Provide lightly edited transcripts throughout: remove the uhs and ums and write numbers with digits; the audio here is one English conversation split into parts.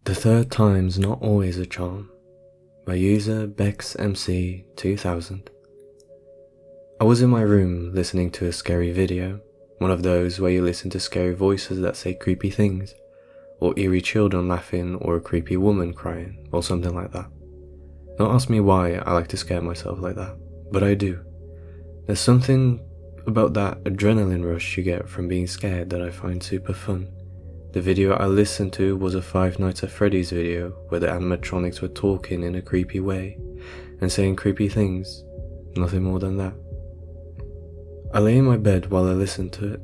The third time's not always a charm, by user BexMC2000. I was in my room listening to a scary video, one of those where you listen to scary voices that say creepy things, or eerie children laughing, or a creepy woman crying, or something like that. Don't ask me why I like to scare myself like that, but I do. There's something about that adrenaline rush you get from being scared that I find super fun. The video I listened to was a Five Nights at Freddy's video where the animatronics were talking in a creepy way and saying creepy things, nothing more than that. I lay in my bed while I listened to it.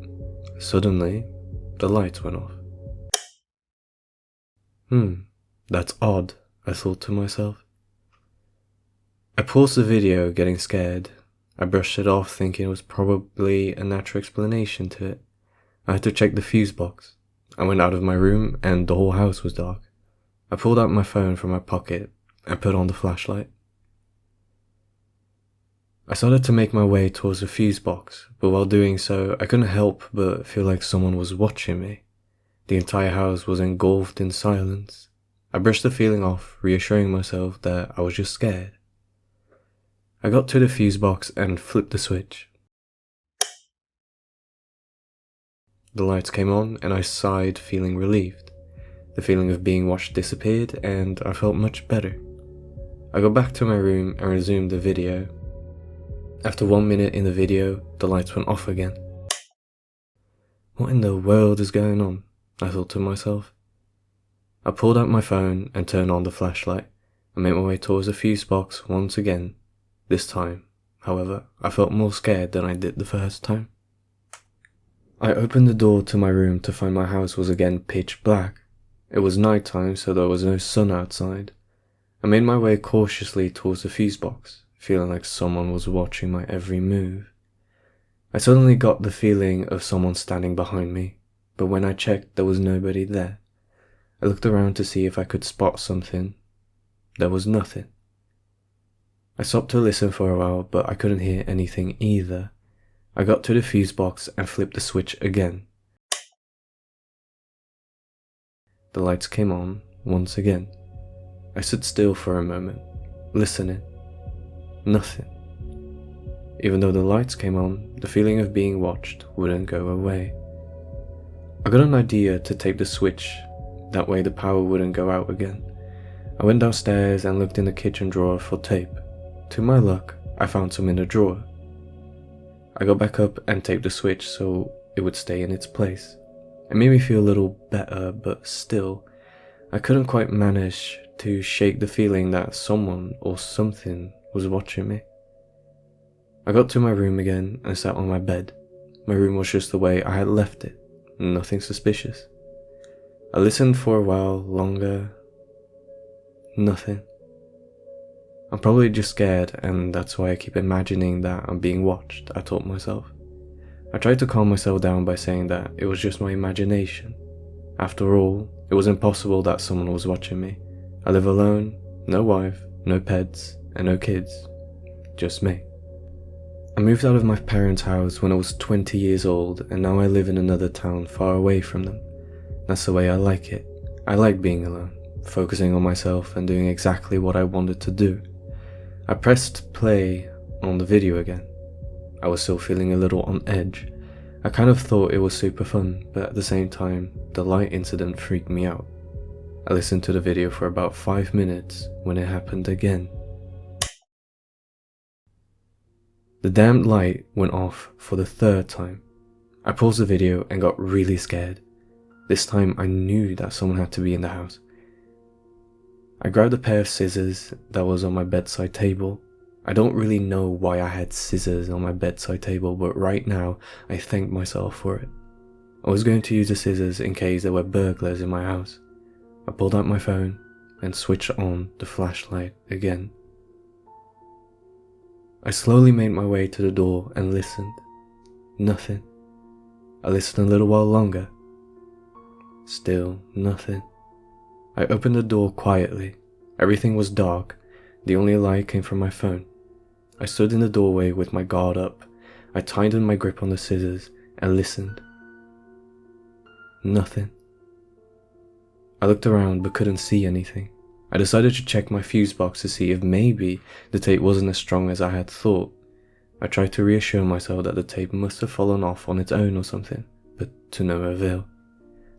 Suddenly, the lights went off. That's odd, I thought to myself. I paused the video, getting scared. I brushed it off, thinking it was probably a natural explanation to it. I had to check the fuse box. I went out of my room and the whole house was dark. I pulled out my phone from my pocket and put on the flashlight. I started to make my way towards the fuse box, but while doing so, I couldn't help but feel like someone was watching me. The entire house was engulfed in silence. I brushed the feeling off, reassuring myself that I was just scared. I got to the fuse box and flipped the switch. The lights came on and I sighed, feeling relieved. The feeling of being watched disappeared and I felt much better. I got back to my room and resumed the video. After 1 minute in the video, the lights went off again. What in the world is going on? I thought to myself. I pulled out my phone and turned on the flashlight. I made my way towards the fuse box once again. This time, however, I felt more scared than I did the first time. I opened the door to my room to find my house was again pitch black. It was night time, so there was no sun outside. I made my way cautiously towards the fuse box, feeling like someone was watching my every move. I suddenly got the feeling of someone standing behind me, but when I checked, there was nobody there. I looked around to see if I could spot something. There was nothing. I stopped to listen for a while, but I couldn't hear anything either. I got to the fuse box and flipped the switch again. The lights came on once again. I stood still for a moment, listening. Nothing. Even though the lights came on, the feeling of being watched wouldn't go away. I got an idea to tape the switch, that way the power wouldn't go out again. I went downstairs and looked in the kitchen drawer for tape. To my luck, I found some in the drawer. I got back up and taped the switch so it would stay in its place. It made me feel a little better, but still, I couldn't quite manage to shake the feeling that someone or something was watching me. I got to my room again and sat on my bed. My room was just the way I had left it, nothing suspicious. I listened for a while longer. Nothing. I'm probably just scared and that's why I keep imagining that I'm being watched, I told myself. I tried to calm myself down by saying that it was just my imagination. After all, it was impossible that someone was watching me. I live alone, no wife, no pets, and no kids. Just me. I moved out of my parents' house when I was 20 years old and now I live in another town far away from them. That's the way I like it. I like being alone, focusing on myself and doing exactly what I wanted to do. I pressed play on the video again. I was still feeling a little on edge. I kind of thought it was super fun, but at the same time, the light incident freaked me out. I listened to the video for about 5 minutes when it happened again. The damned light went off for the third time. I paused the video and got really scared. This time I knew that someone had to be in the house. I grabbed a pair of scissors that was on my bedside table. I don't really know why I had scissors on my bedside table, but right now I thank myself for it. I was going to use the scissors in case there were burglars in my house. I pulled out my phone and switched on the flashlight again. I slowly made my way to the door and listened. Nothing. I listened a little while longer. Still nothing. I opened the door quietly. Everything was dark. The only light came from my phone. I stood in the doorway with my guard up. I tightened my grip on the scissors and listened. Nothing. I looked around but couldn't see anything. I decided to check my fuse box to see if maybe the tape wasn't as strong as I had thought. I tried to reassure myself that the tape must have fallen off on its own or something, but to no avail.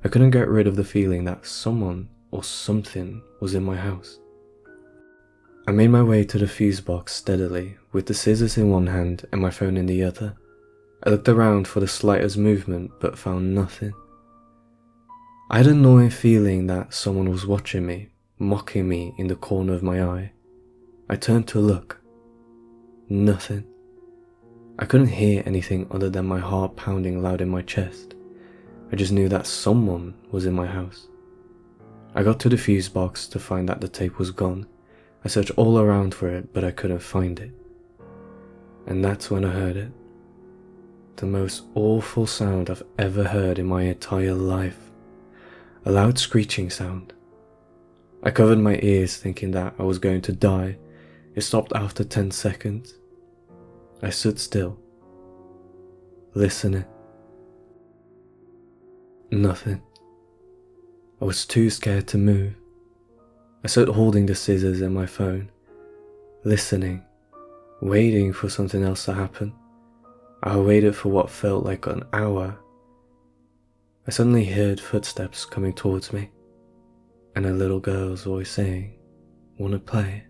I couldn't get rid of the feeling that someone or something was in my house. I made my way to the fuse box steadily, with the scissors in one hand and my phone in the other. I looked around for the slightest movement but found nothing. I had an annoying feeling that someone was watching me, mocking me in the corner of my eye. I turned to look. Nothing. I couldn't hear anything other than my heart pounding loud in my chest. I just knew that someone was in my house. I got to the fuse box to find that the tape was gone. I searched all around for it, but I couldn't find it. And that's when I heard it. The most awful sound I've ever heard in my entire life. A loud screeching sound. I covered my ears thinking that I was going to die. It stopped after 10 seconds. I stood still, listening. Nothing. I was too scared to move. I stood holding the scissors and my phone, listening, waiting for something else to happen. I waited for what felt like an hour. I suddenly heard footsteps coming towards me, and a little girl's voice saying, "Wanna play?"